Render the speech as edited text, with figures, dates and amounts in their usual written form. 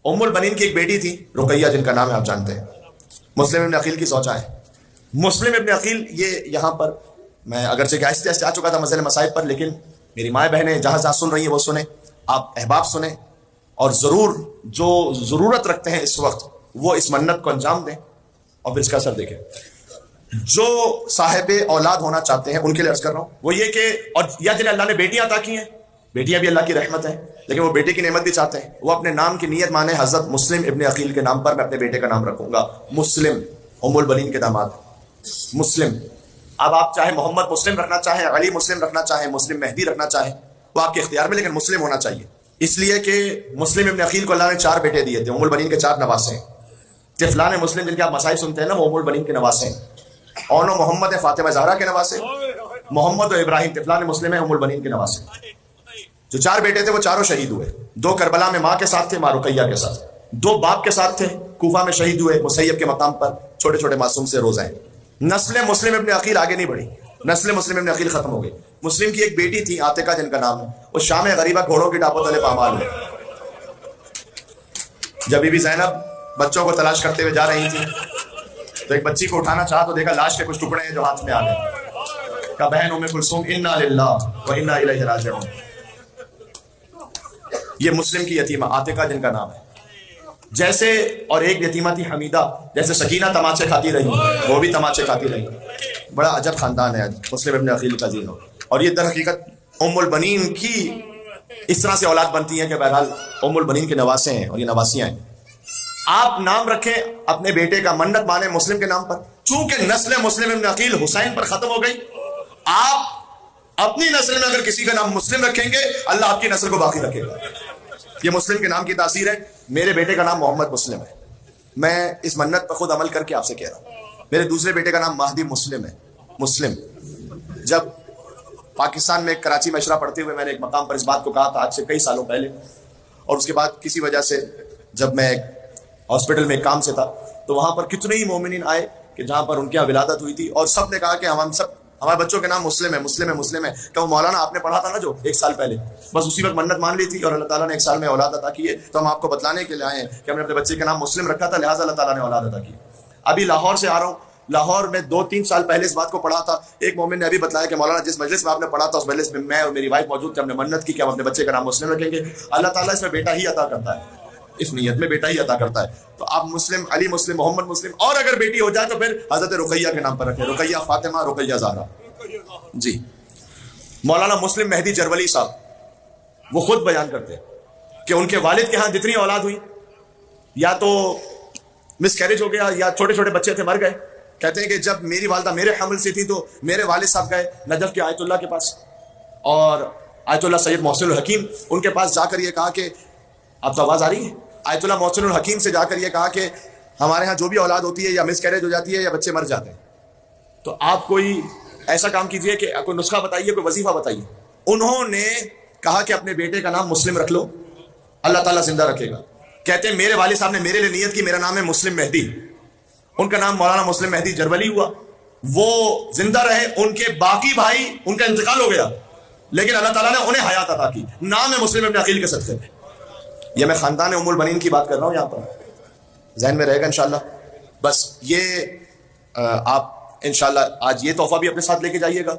ام البنین کی ایک بیٹی تھی رقیہ، جن کا نام ہے آپ جانتے ہیں، مسلم ابن عقیل کی زوجہ ہے۔ مسلم ابن عقیل یہ یہاں پر میں اگرچہ کہ آہستہ آہستہ آ چکا تھا مسئلہ مسائب پر، لیکن میری مائیں بہنیں جہاں جہاں سن رہی ہیں وہ سنیں، آپ احباب سنیں، اور ضرور جو ضرورت رکھتے ہیں اس وقت وہ اس منت کو انجام دیں اور پھر اس کا اثر دیکھیں۔ جو صاحب اولاد ہونا چاہتے ہیں ان کے لیے عرض کر رہا ہوں وہ یہ کہ، اور یا جنہیں اللہ نے بیٹیاں عطا کی ہیں، بیٹیاں بھی اللہ کی رحمت ہیں، لیکن وہ بیٹے کی نعمت بھی چاہتے ہیں، وہ اپنے نام کی نیت مانے حضرت مسلم ابن عقیل کے نام پر میں اپنے بیٹے کا نام رکھوں گا مسلم، ام البنین کے داماد مسلم۔ اب آپ چاہے محمد مسلم رکھنا چاہیں، علی مسلم رکھنا چاہیں، مسلم مہدی رکھنا چاہیں، وہ آپ کے اختیار میں، لیکن مسلم ہونا چاہیے، اس لیے کہ مسلم ابن عقیل کو اللہ نے 4 بیٹے دیے تھے، ام البنین کے 4 نواسے ہیں۔ طفلان مسلم جن کے آپ مسائل سنتے ہیں نا، وہ ام البنین کے نواسے ہیں۔ اون و محمد فاطمہ زہرا کے نواسے، محمد و ابراہیم طفلان مسلم ہیں ام البنین کے نواسے۔ جو 4 بیٹے تھے وہ چاروں شہید ہوئے، 2 کربلا میں ماں کے ساتھ تھے، ماں رقیہ کے ساتھ، 2 باپ کے ساتھ تھے، کوفہ میں شہید ہوئے مسیب کے مقام پر، چھوٹے چھوٹے معصوم سے روزہ ہیں۔ نسل مسلم ابن عقیل آگے نہیں بڑھی، نسل مسلم ابن عقیل ختم ہو گئی۔ مسلم کی ایک بیٹی تھی عاتقہ جن کا نام ہے، وہ شام غریبہ گھوڑوں کی ٹاپوں تلے پامال میں، جب بی بی زینب بچوں کو تلاش کرتے ہوئے جا رہی تھی تو ایک بچی کو اٹھانا چاہا تو دیکھا لاش کے کچھ ٹکڑے ہیں جو ہاتھ میں آ گئے، کہا بہن ام کلثوم انا للہ و انا الیہ راجعون۔ یہ مسلم کی یتیمہ عاتقہ جن کا نام ہے، جیسے، اور ایک یتیمہ تھی حمیدہ، جیسے سکینہ تماچے کھاتی رہی وہ بھی تماچے کھاتی رہی۔ بڑا عجب خاندان ہے مسلم ابن عقیل کا جینو، اور یہ در حقیقت ام البنین کی اس طرح سے اولاد بنتی ہیں کہ بہرحال ام البنین کے نواسے ہیں اور یہ نواسیاں ہیں۔ آپ نام رکھیں اپنے بیٹے کا، منت مانے مسلم کے نام پر، چونکہ نسل مسلم ابن عقیل حسین پر ختم ہو گئی، آپ اپنی نسل میں اگر کسی کا نام مسلم رکھیں گے اللہ آپ کی نسل کو باقی رکھے گا۔ یہ مسلم کے نام کی تاثیر ہے۔ میرے بیٹے کا نام محمد مسلم ہے، میں اس منت پر خود عمل کر کے آپ سے کہہ رہا ہوں۔ میرے دوسرے بیٹے کا نام مہدی مسلم ہے، مسلم۔ جب پاکستان میں کراچی میں اشرا پڑھتے ہوئے میں نے ایک مقام پر اس بات کو کہا تھا آج سے کئی سالوں پہلے، اور اس کے بعد کسی وجہ سے جب میں ہاسپٹل میں ایک کام سے تھا تو وہاں پر کتنے ہی مومنین آئے کہ جہاں پر ان کے یہاں ولادت ہوئی تھی، اور سب نے کہا کہ ہم سب ہمارے بچوں کے نام مسلم ہے، مسلم ہے، مسلم ہے۔ کہ وہ مولانا آپ نے پڑھا تھا نا جو 1 سال پہلے، بس اسی وقت منت مان لی تھی اور اللہ تعالیٰ نے 1 سال میں اولاد عطا کی ہے، تو ہم آپ کو بتلانے کے لیے آئے ہیں کہ ہم نے اپنے بچے کا نام مسلم رکھا تھا، لہٰذا اللہ تعالیٰ نے اولاد عطا کی۔ ابھی لاہور سے آ رہا ہوں، لاہور میں 2-3 سال پہلے اس بات کو پڑھا تھا، ایک مومن نے ابھی بتلایا کہ مولانا جس مجلس میں آپ نے پڑھا تھا اس مجلس میں میں اور میری وائف موجود تھے، ہم نے منت کی کہ ہم اپنے بچے کا نام مسلم رکھیں گے، اللہ تعالیٰ اس میں بیٹا ہی عطا کرتا ہے، اس نیت میں بیٹا ہی عطا کرتا ہے۔ تو آپ مسلم، علی مسلم، محمد مسلم، اور اگر بیٹی ہو جائے تو پھر حضرت رقیہ کے نام پر رکھیں، رقیہ فاطمہ، رقیہ زہرا۔ جی مولانا مسلم مہدی جرولی صاحب وہ خود بیان کرتے ہیں کہ ان کے والد کے ہاں جتنی اولاد ہوئی یا تو مس کیریج ہو گیا یا چھوٹے چھوٹے بچے تھے مر گئے۔ کہتے ہیں کہ جب میری والدہ میرے حمل سے تھی تو میرے والد صاحب گئے نجف کے آیت اللہ کے پاس، اور آیت اللہ سید محسن الحکیم ان کے پاس جا کر یہ کہا کہ، آپ تو آواز آ رہی ہے، آیت اللہ محسن الحکیم سے جا کر یہ کہا کہ ہمارے ہاں جو بھی اولاد ہوتی ہے یا مس کیریج ہو جاتی ہے یا بچے مر جاتے ہیں، تو آپ کوئی ایسا کام کیجئے کہ کوئی نسخہ بتائیے، کوئی وظیفہ بتائیے۔ انہوں نے کہا کہ اپنے بیٹے کا نام مسلم رکھ لو، اللہ تعالیٰ زندہ رکھے گا۔ کہتے ہیں میرے والد صاحب نے میرے لیے نیت کی، میرا نام ہے مسلم مہدی، ان کا نام مولانا مسلم مہدی جرولی ہوا، وہ زندہ رہے، ان کے باقی بھائی ان کا انتقال ہو گیا لیکن اللہ تعالیٰ نے انہیں حیات عطا کی، نام ہے مسلم ابن عقیل کے صدقے۔ یہ میں خاندان ام البنین کی بات کر رہا ہوں، یہاں پر ذہن میں رہے گا انشاءاللہ۔ بس یہ آپ انشاءاللہ آج یہ تحفہ بھی اپنے ساتھ لے کے جائیے گا،